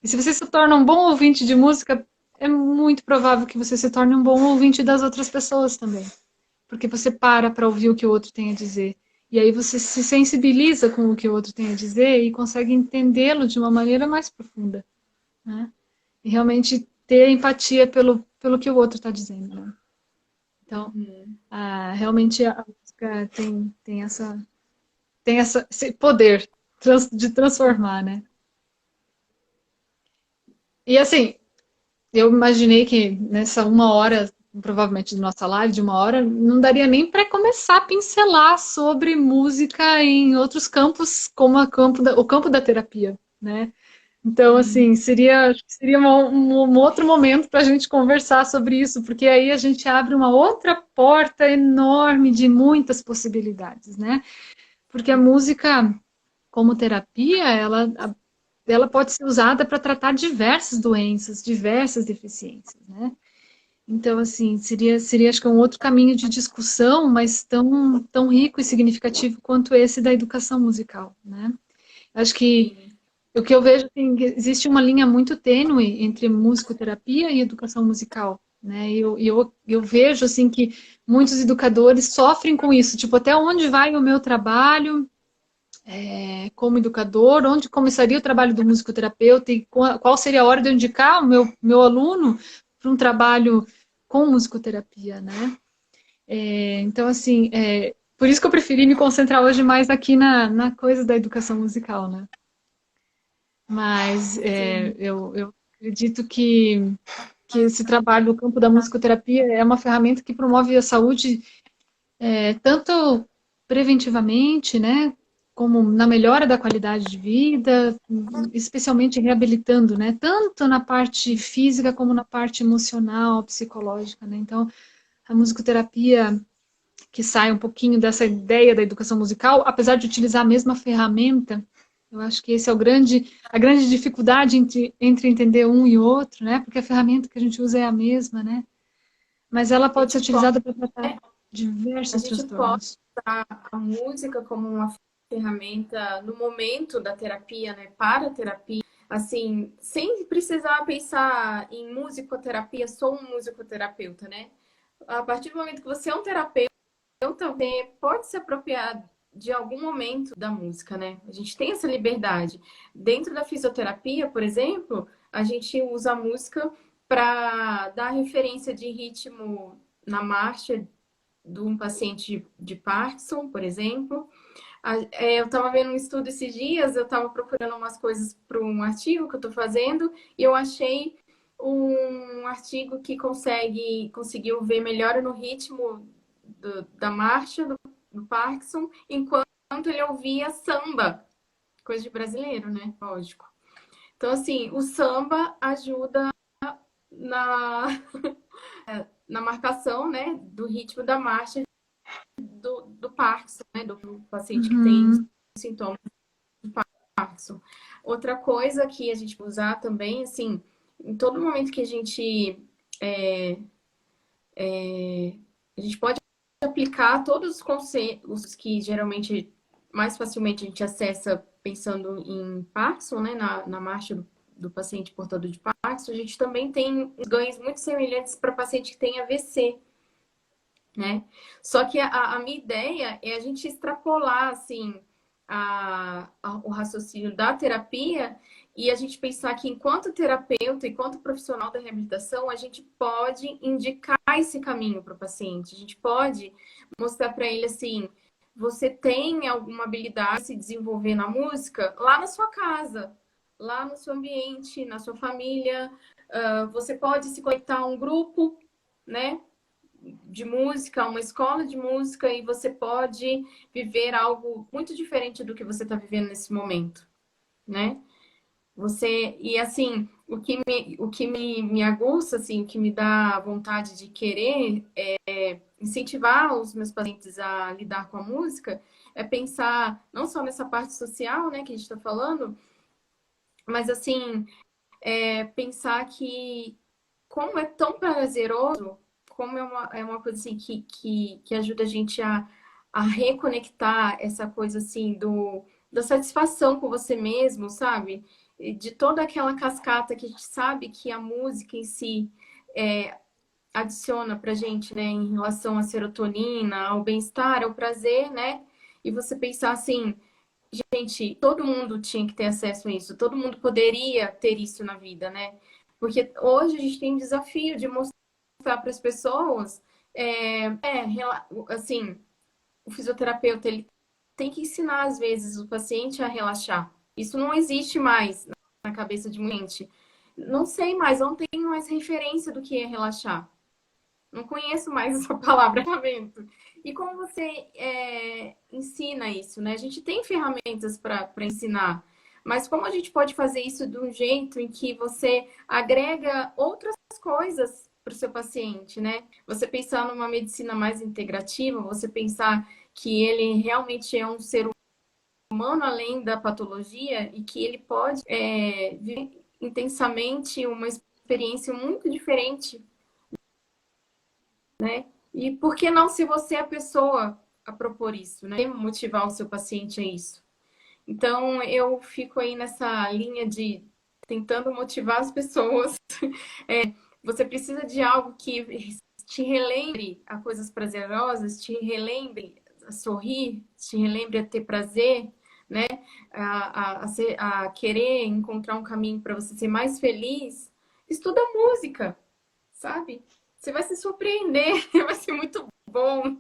E se você se torna um bom ouvinte de música, é muito provável que você se torne um bom ouvinte das outras pessoas também. Porque você para ouvir o que o outro tem a dizer. E aí você se sensibiliza com o que o outro tem a dizer e consegue entendê-lo de uma maneira mais profunda, né? E realmente ter empatia pelo que o outro está dizendo, né? Então, Uhum. realmente a música tem esse poder de transformar, né? E assim, eu imaginei que nessa uma hora, provavelmente de nossa live, de uma hora, não daria nem para começar a pincelar sobre música em outros campos, como o campo da terapia, né? Então, assim, acho que seria um outro momento para a gente conversar sobre isso, porque aí a gente abre uma outra porta enorme de muitas possibilidades, né? Porque a música, como terapia, ela pode ser usada para tratar diversas doenças, diversas deficiências, né? Então, assim, seria acho que um outro caminho de discussão, mas tão rico e significativo quanto esse da educação musical, né? Acho que Sim. o que eu vejo, assim, que existe uma linha muito tênue entre musicoterapia e educação musical, né? E eu vejo, assim, que muitos educadores sofrem com isso, tipo, até onde vai o meu trabalho como educador, onde começaria o trabalho do musicoterapeuta e qual seria a hora de eu indicar o meu aluno para um trabalho com musicoterapia, né? Então, assim, por isso que eu preferi me concentrar hoje mais aqui na coisa da educação musical, né? Mas Sim. eu acredito que esse trabalho no campo da musicoterapia é uma ferramenta que promove a saúde tanto preventivamente, né, como na melhora da qualidade de vida, especialmente reabilitando, né, tanto na parte física como na parte emocional, psicológica, né. Então, a musicoterapia que sai um pouquinho dessa ideia da educação musical, apesar de utilizar a mesma ferramenta, eu acho que esse é a grande dificuldade entre entender um e outro, né, porque a ferramenta que a gente usa é a mesma, né, mas ela A pode ser gente pode, utilizada para tratar a diversos gente pode transtornos. usar a música como uma ferramenta no momento da terapia, né? Para a terapia, assim, sem precisar pensar em musicoterapia, sou um musicoterapeuta, né? A partir do momento que você é um terapeuta, também pode se apropriar de algum momento da música, né? A gente tem essa liberdade. Dentro da fisioterapia, por exemplo, a gente usa a música para dar referência de ritmo na marcha de um paciente de Parkinson, por exemplo. Eu estava vendo um estudo esses dias, eu estava procurando umas coisas para um artigo que eu estou fazendo e eu achei um artigo que conseguiu ver melhora no ritmo da marcha do Parkinson enquanto ele ouvia samba, coisa de brasileiro, né? Lógico. Então, assim, o samba ajuda na, na marcação, né, do ritmo da marcha do Parkinson, né, do paciente que tem Uhum. sintomas de Parkinson. Outra coisa que a gente usar também, assim, em todo momento que é, a gente pode aplicar todos os conceitos que geralmente mais facilmente a gente acessa pensando em Parkinson, né, na marcha do paciente portador de Parkinson, a gente também tem ganhos muito semelhantes para paciente que tem AVC, né? Só que a minha ideia é a gente extrapolar, assim, o raciocínio da terapia e a gente pensar que enquanto terapeuta, enquanto profissional da reabilitação, a gente pode indicar esse caminho para o paciente. A gente pode mostrar para ele, assim, você tem alguma habilidade de se desenvolver na música lá na sua casa, lá no seu ambiente, na sua família. Você pode se conectar a um grupo, né? De música, uma escola de música e você pode viver algo muito diferente do que você está vivendo nesse momento, né? E assim, o que me aguça, assim, o que me dá vontade de querer incentivar os meus pacientes a lidar com a música é pensar não só nessa parte social, né, que a gente está falando, mas assim, pensar que como é tão prazeroso como é uma coisa assim que ajuda a gente a reconectar essa coisa assim da satisfação com você mesmo, sabe? E de toda aquela cascata que a gente sabe que a música em si adiciona pra gente, né, em relação à serotonina, ao bem-estar, ao prazer, né? E você pensar assim, gente, todo mundo tinha que ter acesso a isso, todo mundo poderia ter isso na vida, né? Porque hoje a gente tem um desafio de mostrar para as pessoas, assim, o fisioterapeuta ele tem que ensinar às vezes o paciente a relaxar. Isso não existe mais na cabeça de muita gente. Não sei mais, não tenho mais referência do que é relaxar. Não conheço mais essa palavra, tratamento. E como você ensina isso, né? A gente tem ferramentas para ensinar, mas como a gente pode fazer isso de um jeito em que você agrega outras coisas para o seu paciente, né? Você pensar numa medicina mais integrativa, você pensar que ele realmente é um ser humano além da patologia e que ele pode viver intensamente uma experiência muito diferente, né? E por que não, se você é a pessoa a propor isso, né? Motivar o seu paciente a isso. Então, eu fico aí nessa linha de tentando motivar as pessoas. Você precisa de algo que te relembre a coisas prazerosas, te relembre a sorrir, te relembre a ter prazer, né? A querer encontrar um caminho para você ser mais feliz. Estuda música, sabe? Você vai se surpreender, vai ser muito bom.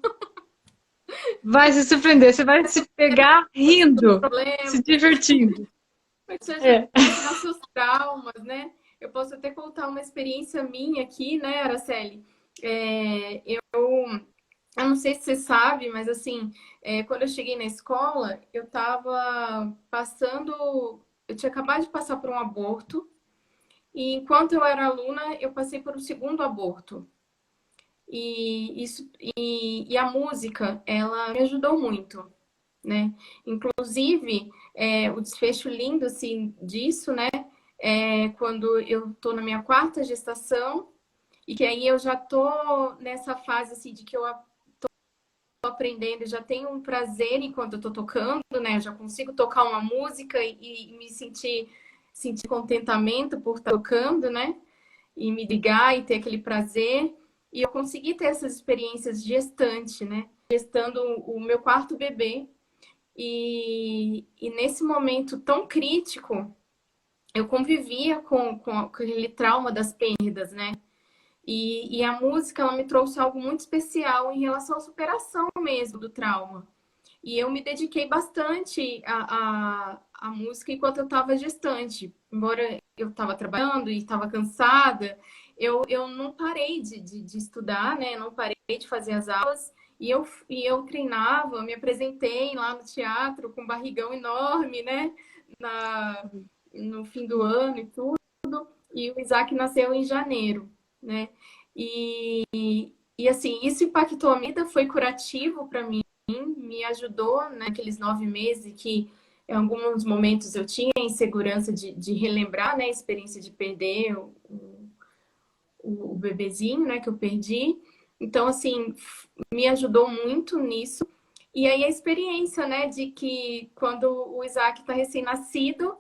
Vai se surpreender, você vai se pegar rindo, Problema, se divertindo. vai te ajudar É. a tirar seus traumas, né? Eu posso até contar uma experiência minha aqui, né, Araceli? Eu não sei se você sabe, mas assim, quando eu cheguei na escola, eu estava passando. Eu tinha acabado de passar por um aborto, e enquanto eu era aluna, eu passei por um segundo aborto. E a música, ela me ajudou muito, né? Inclusive, o desfecho lindo, assim, disso, né? É quando eu tô na minha quarta gestação e que aí eu já tô nessa fase, assim, de que eu tô aprendendo, já tenho um prazer enquanto eu tô tocando, né? Eu já consigo tocar uma música e me sentir contentamento por estar tocando, né? E me ligar e ter aquele prazer. E eu consegui ter essas experiências de gestante, né? Gestando o meu quarto bebê. E nesse momento tão crítico, eu convivia com aquele trauma das perdas, né? E a música, ela me trouxe algo muito especial em relação à superação mesmo do trauma. E eu me dediquei bastante à música enquanto eu estava gestante. Embora eu estava trabalhando e estava cansada, eu não parei de estudar, né? Não parei de fazer as aulas. E eu treinava, me apresentei lá no teatro com um barrigão enorme, né? No fim do ano e tudo. E o Isaac nasceu em janeiro, né? E assim, isso impactou a minha vida, foi curativo para mim, me ajudou naqueles 9 meses que em alguns momentos eu tinha insegurança de relembrar, né, a experiência de perder o bebezinho, né, que eu perdi. Então, assim, me ajudou muito nisso. E aí a experiência, né, de que quando o Isaac está recém-nascido,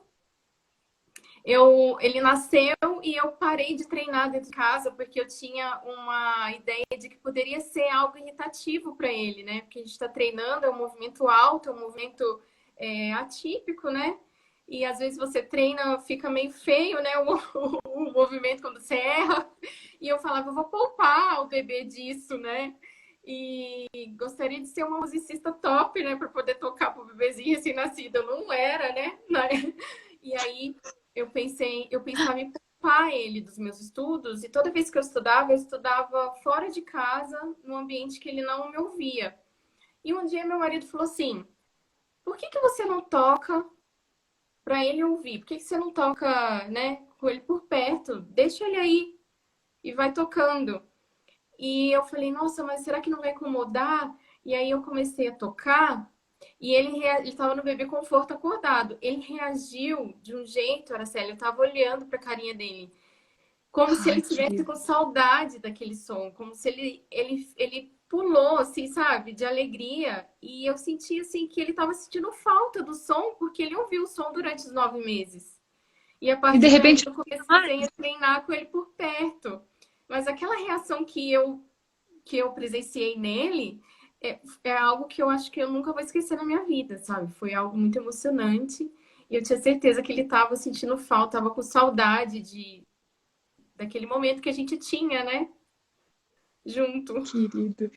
ele nasceu e eu parei de treinar dentro de casa porque eu tinha uma ideia de que poderia ser algo irritativo para ele, né? Porque a gente está treinando, é um movimento alto, é um movimento atípico, né? E às vezes você treina, fica meio feio, né? O movimento quando você erra. E eu falava, eu vou poupar o bebê disso, né? E gostaria de ser uma musicista top, né? Para poder tocar para o bebezinho recém-nascido. Eu não era, né? E aí eu pensava em poupar ele dos meus estudos, e toda vez que eu estudava fora de casa, num ambiente que ele não me ouvia. E um dia meu marido falou assim: por que você não toca para ele ouvir? Por que você não toca, né, com ele por perto? Deixa ele aí e vai tocando. E eu falei, nossa, mas será que não vai incomodar? E aí eu comecei a tocar. E ele estava no bebê conforto acordado. Ele reagiu de um jeito, Araceli, eu estava olhando para a carinha dele. como se ele Ai, que estivesse lindo. com saudade daquele som, como se ele pulou, assim, sabe, de alegria. E eu senti, assim, que ele estava sentindo falta do som, porque ele ouviu o som durante os 9 meses. E a E de partir daí repente, eu comecei a treinar com ele por perto. Mas aquela reação que eu presenciei nele é algo que eu acho que eu nunca vou esquecer na minha vida, sabe? Foi algo muito emocionante. E eu tinha certeza que ele estava sentindo falta, estava com saudade daquele momento que a gente tinha, né? Junto. querido.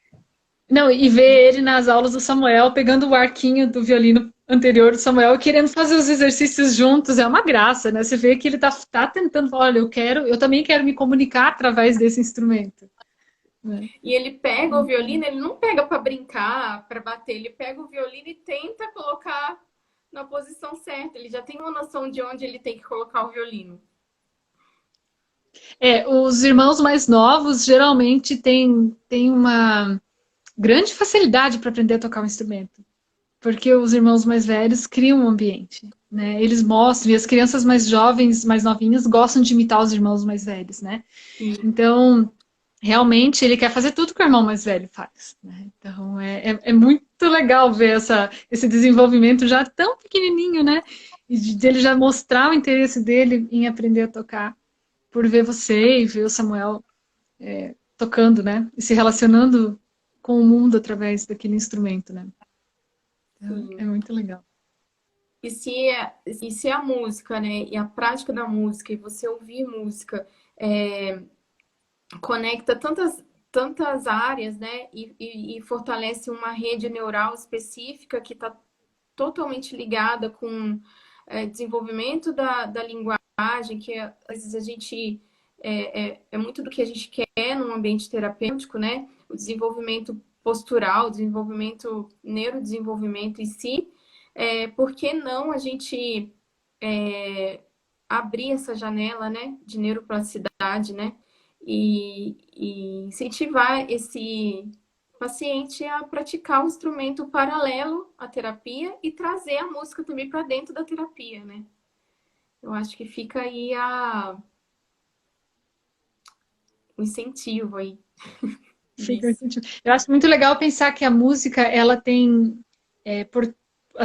Não, e ver ele nas aulas do Samuel, pegando o arquinho do violino anterior do Samuel e querendo fazer os exercícios juntos, é uma graça, né? Você vê que ele tá tentando falar, olha, eu também quero me comunicar através desse instrumento, né? E ele pega o violino, ele não pega para brincar, para bater, ele pega o violino e tenta colocar na posição certa. Ele já tem uma noção de onde ele tem que colocar o violino. Os irmãos mais novos geralmente têm uma grande facilidade para aprender a tocar um instrumento, porque os irmãos mais velhos criam um ambiente, né? Eles mostram, e as crianças mais jovens, mais novinhas, gostam de imitar os irmãos mais velhos, né? Sim. Então, realmente, ele quer fazer tudo que o irmão mais velho faz, né? Então, é muito legal ver esse desenvolvimento já tão pequenininho, né? E dele já mostrar o interesse dele em aprender a tocar, por ver você e ver o Samuel tocando, né? E se relacionando com o mundo através daquele instrumento, né? Então, é Sim. muito legal. E se a música, né, e a prática da música, e você ouvir música, é, conecta tantas áreas, né, e fortalece uma rede neural específica que está totalmente ligada com desenvolvimento da linguagem, que às vezes a gente é muito do que a gente quer num ambiente terapêutico, né? O desenvolvimento postural, o desenvolvimento, neurodesenvolvimento em si. Por que não a gente abrir essa janela, né, de neuroplasticidade, né? E incentivar esse paciente a praticar o instrumento paralelo à terapia e trazer a música também para dentro da terapia, né? Eu acho que fica aí o incentivo aí Fica disso. sentido. Eu acho muito legal pensar que a música, ela tem, por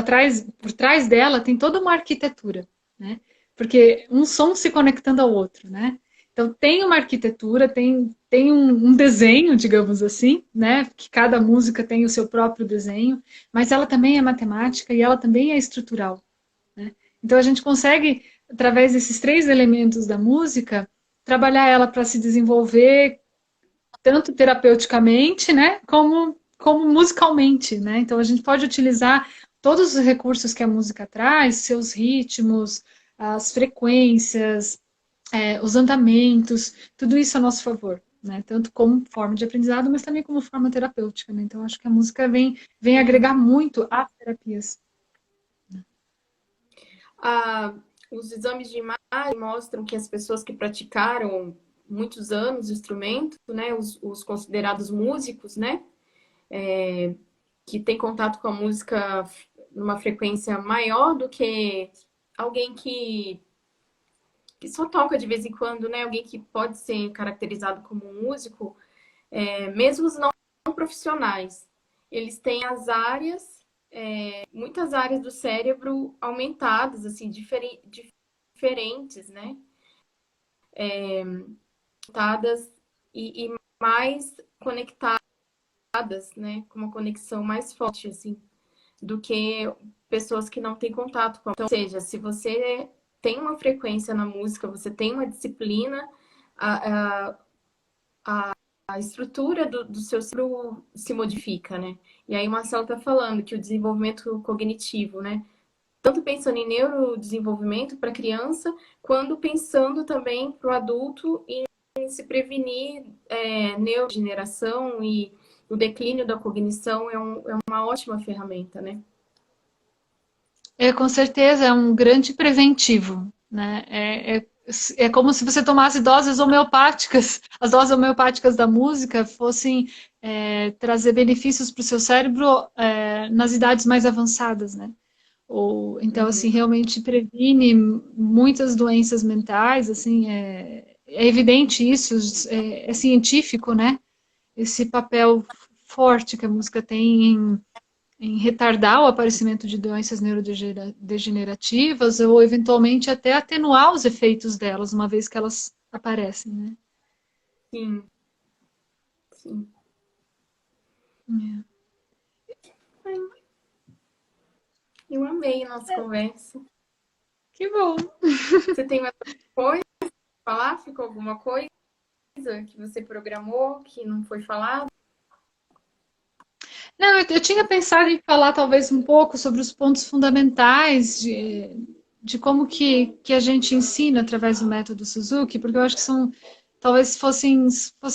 trás dela, tem toda uma arquitetura, né? Porque um som se conectando ao outro, né? Então, tem uma arquitetura, tem um desenho, digamos assim, né? Que cada música tem o seu próprio desenho, mas ela também é matemática e ela também é estrutural, né? Então, a gente consegue, através desses três elementos da música, trabalhar ela para se desenvolver tanto terapeuticamente, né, como musicalmente, né? Então a gente pode utilizar todos os recursos que a música traz, seus ritmos, as frequências, os andamentos, tudo isso a nosso favor, né? Tanto como forma de aprendizado, mas também como forma terapêutica, né? Então acho que a música vem Sim. agregar muito às terapias. Ah, os exames de imagem mostram que as pessoas que praticaram muitos anos o instrumento, né, os considerados músicos, né, que têm contato com a música numa frequência maior do que alguém que só toca de vez em quando, né, alguém que pode ser caracterizado como um músico, mesmo os não profissionais, eles têm as áreas, muitas áreas do cérebro aumentadas, assim, diferentes, né? Conectadas e mais conectadas, né? Com uma conexão mais forte, assim, do que pessoas que não têm contato com. Então, ou seja, se você tem uma frequência na música, você tem uma disciplina, a, a estrutura do seu cérebro se modifica, né? E aí o Marcelo está falando que o desenvolvimento cognitivo, né? Tanto pensando em neurodesenvolvimento para criança, quanto pensando também para o adulto em se prevenir neurodegeneração e o declínio da cognição é uma ótima ferramenta, né? Com certeza, é um grande preventivo, né? É como se você tomasse doses homeopáticas, as doses homeopáticas da música fossem trazer benefícios para o seu cérebro nas idades mais avançadas, né? Então, assim, Uhum. realmente previne muitas doenças mentais, assim, é evidente isso, é científico, né? Esse papel forte que a música tem em retardar o aparecimento de doenças neurodegenerativas ou, eventualmente, até atenuar os efeitos delas, uma vez que elas aparecem, né? Sim, sim. É. Eu amei a nossa conversa. Que bom! Você tem mais alguma coisa para falar? Ficou alguma coisa que você programou que não foi falado? Não, eu tinha pensado em falar talvez um pouco sobre os pontos fundamentais de como que a gente ensina através do método Suzuki, porque eu acho que talvez fossem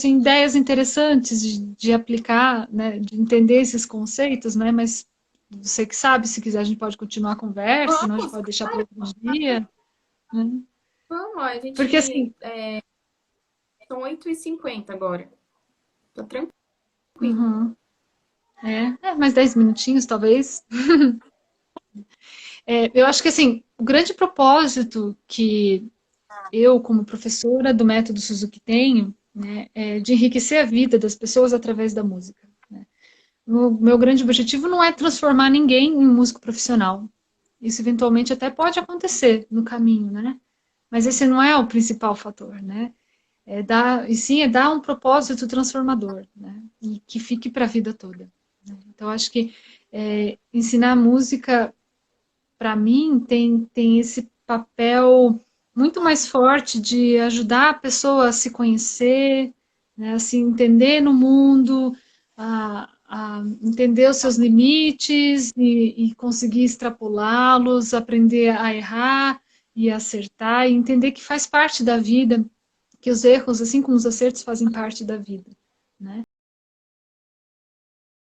ideias interessantes de aplicar, né, de entender esses conceitos, né, mas você que sabe, se quiser a gente pode continuar a conversa, senão a gente Vamos, pode deixar para outro dia, né? vamos. A Porque gente... assim, São 8h50 agora. Tá tranquilo. uhum, mais 10 minutinhos talvez. Eu acho que assim, o grande propósito que eu, como professora do método Suzuki, tenho, né, é de enriquecer a vida das pessoas através da música. Né? O meu grande objetivo não é transformar ninguém em músico profissional. Isso eventualmente até pode acontecer no caminho, né? Mas esse não é o principal fator, né? É dar um propósito transformador, né? E que fique para a vida toda. Né? Então, acho que ensinar música para mim, tem esse papel muito mais forte de ajudar a pessoa a se conhecer, né, a se entender no mundo, a entender os seus limites e conseguir extrapolá-los, aprender a errar e acertar, e entender que faz parte da vida, que os erros, assim como os acertos, fazem parte da vida.